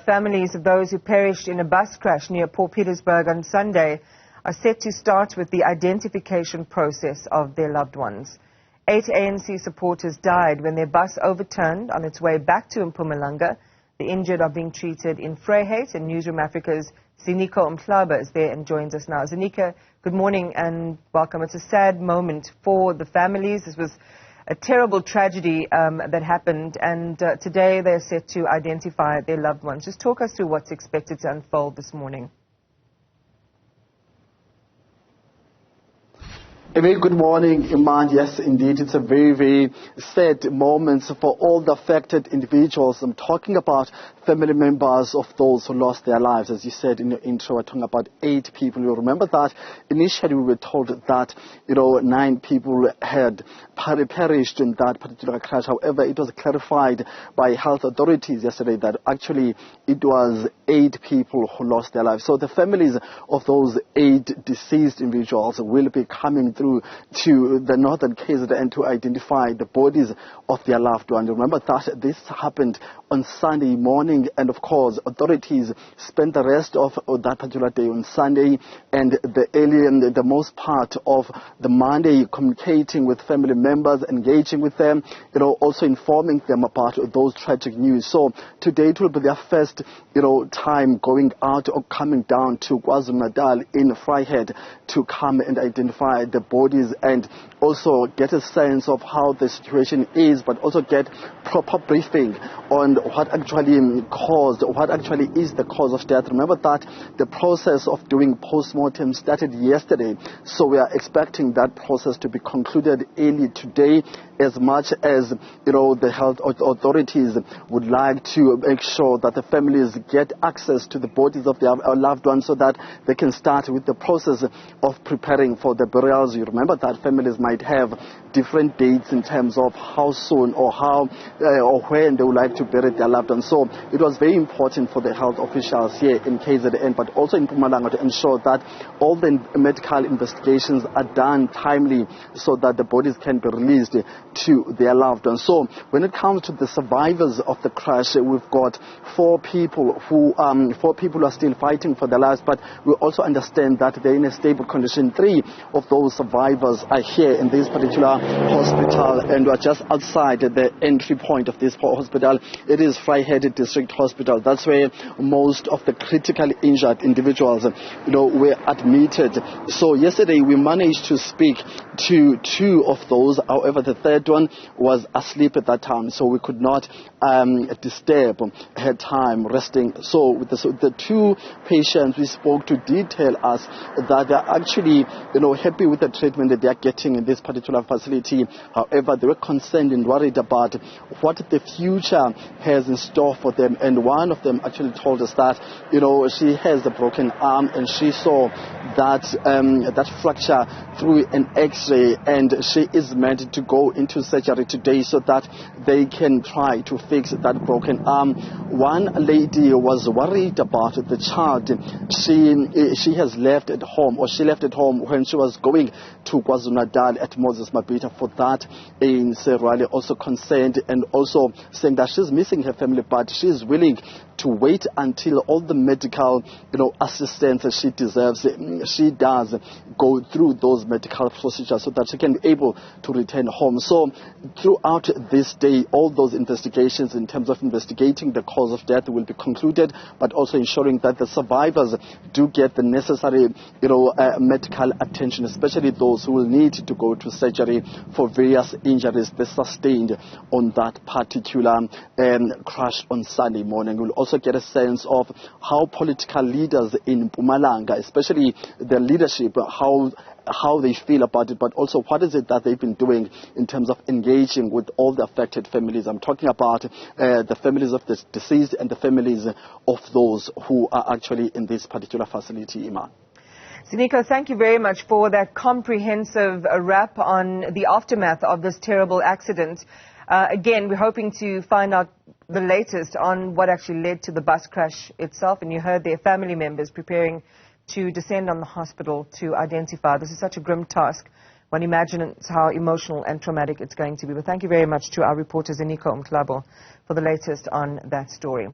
families of those who perished in a bus crash near PaulPietersburg on Sunday are set to start with the identification process of their loved ones. 8 ANC supporters died when their bus overturned on its way back to Mpumalanga. The injured are being treated in Vryheid, and Newzroom Afrika's Ziniko Mhlaba is there and joins us now. Ziniko, good morning and welcome. It's a sad moment for the families. This was a terrible tragedy that happened, and today they're set to identify their loved ones. Just talk us through what's expected to unfold this morning. A very good morning, Iman. Yes, indeed, it's a very, very sad moment for all the affected individuals. I'm talking about family members of those who lost their lives. As you said in your intro, we're talking about 8 people. You remember that initially we were told that, 9 people had perished in that particular crash. However, it was clarified by health authorities yesterday that actually it was 8 people who lost their lives. So the families of those 8 deceased individuals will be coming through to the northern KZN to identify the bodies of their loved ones. Remember that this happened on Sunday morning, and of course authorities spent the rest of that particular day on Sunday and the most part of the Monday communicating with family members, engaging with them, also informing them about those tragic news. So today it will be their first time going out or coming down to KwaZulu-Natal in Vryheid to come and identify the bodies and also get a sense of how the situation is, but also get proper briefing on what actually is the cause of death. Remember that the process of doing post-mortem started yesterday, so we are expecting that process to be concluded early today, as much as the health authorities would like to make sure that the families get access to the bodies of their loved ones so that they can start with the process of preparing for the burials. You remember that families might have different dates in terms of how soon or how or when they would like to bury their loved ones. So it was very important for the health officials here in KZN, but also in Mpumalanga, to ensure that all the medical investigations are done timely so that the bodies can be released to their loved ones. So when it comes to the survivors of the crash, we've got 4 people who are still fighting for their lives, but we also understand that they're in a stable condition. 3 of those survivors are here in this particular hospital, and we're just outside the entry point of this hospital. It is Vryheid District Hospital. That's where most of the critically injured individuals were admitted. So yesterday we managed to speak to 2 of those. However, the 3rd one was asleep at that time, so we could not disturb her time resting. So with the 2 patients we spoke to did tell us that they're actually happy with the treatment that they're getting in this particular facility. However, they were concerned and worried about what the future has in store for them, and one of them actually told us that she has a broken arm and she saw that fracture through an x-ray, and she is meant to go into surgery today so that they can try to fix that broken arm. One lady was worried about the child. She has left at home, or she left at home when she was going to KwaZulu-Natal at Moses Mabhida for that ANC rally, also concerned and also saying that she's missing her family, but she's willing to wait until all the medical assistance that she deserves, she does go through those medical procedures so that she can be able to return home. So throughout this day, all those investigations in terms of investigating the cause of death will be concluded, but also ensuring that the survivors do get the necessary medical attention, especially those who will need to go to surgery for various injuries they sustained on that particular crash on Sunday morning. We'll also get a sense of how political leaders in Mpumalanga, especially their leadership, how they feel about it, but also what is it that they've been doing in terms of engaging with all the affected families. I'm talking about the families of the deceased and the families of those who are actually in this particular facility, Iman. Ziniko, thank you very much for that comprehensive wrap on the aftermath of this terrible accident. Again, we're hoping to find out the latest on what actually led to the bus crash itself, and you heard their family members preparing to descend on the hospital to identify. This is such a grim task. One imagines how emotional and traumatic it's going to be. But thank you very much to our reporter Ziniko Mhlaba for the latest on that story.